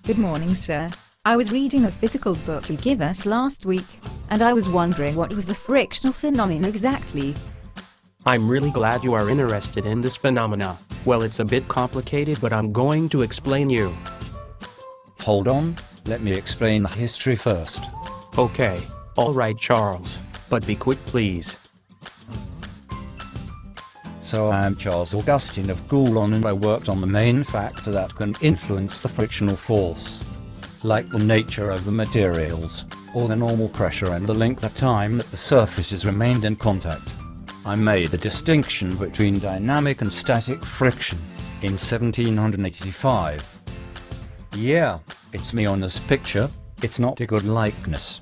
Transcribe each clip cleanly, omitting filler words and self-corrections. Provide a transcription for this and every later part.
Good morning, sir. I was reading a physical book you gave us last week, and I was wondering what was the frictional phenomenon exactly. I'm really glad you are interested in this phenomena. Well, it's a bit complicated, but I'm going to explain you. Hold on, let me explain the history first. Okay, alright Charles, but be quick please. So I am Charles Augustin of Coulomb, and I worked on the main factor that can influence the frictional force, like the nature of the materials, or the normal pressure and the length of time that the surfaces remained in contact. I made the distinction between dynamic and static friction in 1785. Yeah, it's me on this picture. It's not a good likeness.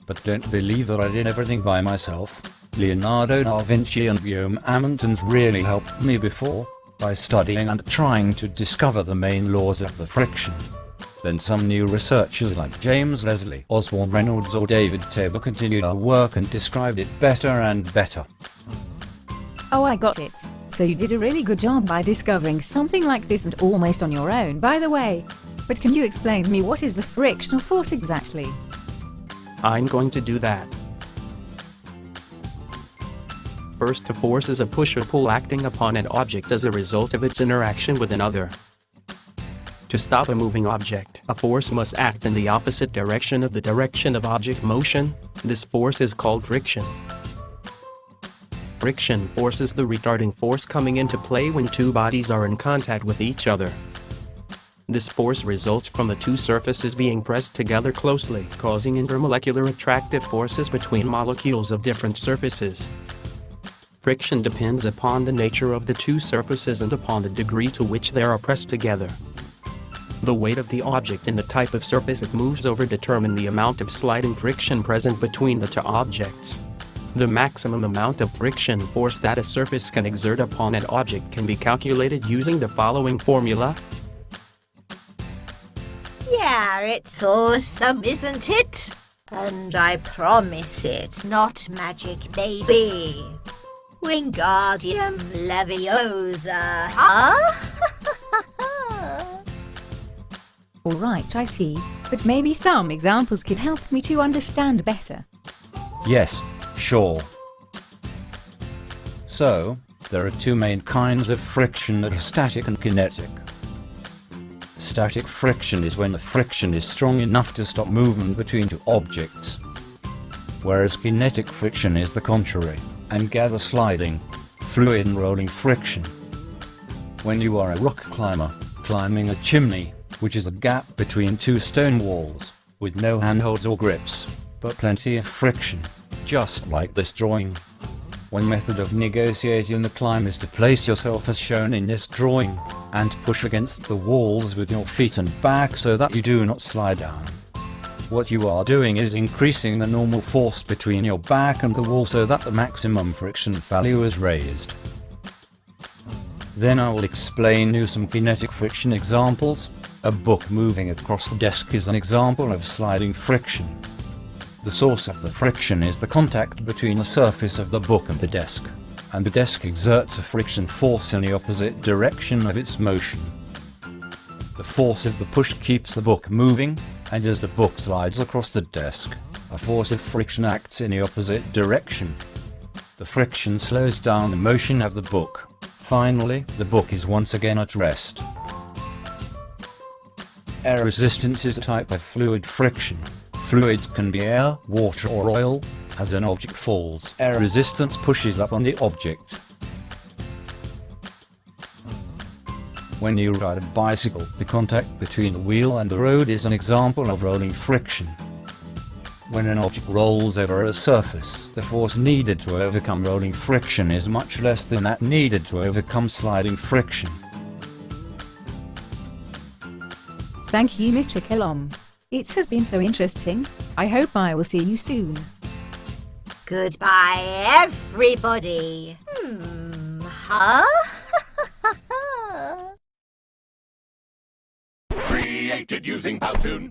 But don't believe that I did everything by myself. Leonardo da Vinci and Guillaume Amontons really helped me before, by studying and trying to discover the main laws of the friction. Then some new researchers like James Leslie, Osborne Reynolds or David Tabor continued our work and described it better and better. Oh, I got it. So you did a really good job by discovering something like this and almost on your own, by the way. But can you explain to me what is the frictional force exactly? I'm going to do that. First, a force is a push or pull acting upon an object as a result of its interaction with another. To stop a moving object, a force must act in the opposite direction of the direction of object motion. This force is called friction. Friction forces the retarding force coming into play when two bodies are in contact with each other. This force results from the two surfaces being pressed together closely, causing intermolecular attractive forces between molecules of different surfaces. Friction depends upon the nature of the two surfaces and upon the degree to which they are pressed together. The weight of the object and the type of surface it moves over determine the amount of sliding friction present between the two objects. The maximum amount of friction force that a surface can exert upon an object can be calculated using the following formula. Yeah, it's awesome, isn't it? And I promise it's not magic, baby. Wingardium Leviosa, huh? Alright, I see, but maybe some examples could help me to understand better. Yes, sure. So, there are two main kinds of friction that are static and kinetic. Static friction is when the friction is strong enough to stop movement between two objects, whereas kinetic friction is the contrary, and gather sliding, fluid and rolling friction. When you are a rock climber, climbing a chimney, which is a gap between two stone walls, with no handholds or grips, but plenty of friction, just like this drawing. One method of negotiating the climb is to place yourself as shown in this drawing, and push against the walls with your feet and back so that you do not slide down. What you are doing is increasing the normal force between your back and the wall so that the maximum friction value is raised. Then I will explain you some kinetic friction examples. A book moving across the desk is an example of sliding friction. The source of the friction is the contact between the surface of the book and the desk, and the desk exerts a friction force in the opposite direction of its motion. The force of the push keeps the book moving, and as the book slides across the desk, a force of friction acts in the opposite direction. The friction slows down the motion of the book. Finally, the book is once again at rest. Air resistance is a type of fluid friction. Fluids can be air, water or oil. As an object falls, air resistance pushes up on the object. When you ride a bicycle, the contact between the wheel and the road is an example of rolling friction. When an object rolls over a surface, the force needed to overcome rolling friction is much less than that needed to overcome sliding friction. Thank you, Mr. Coulomb. It has been so interesting. I hope I will see you soon. Goodbye, everybody. Huh? Created using Powtoon.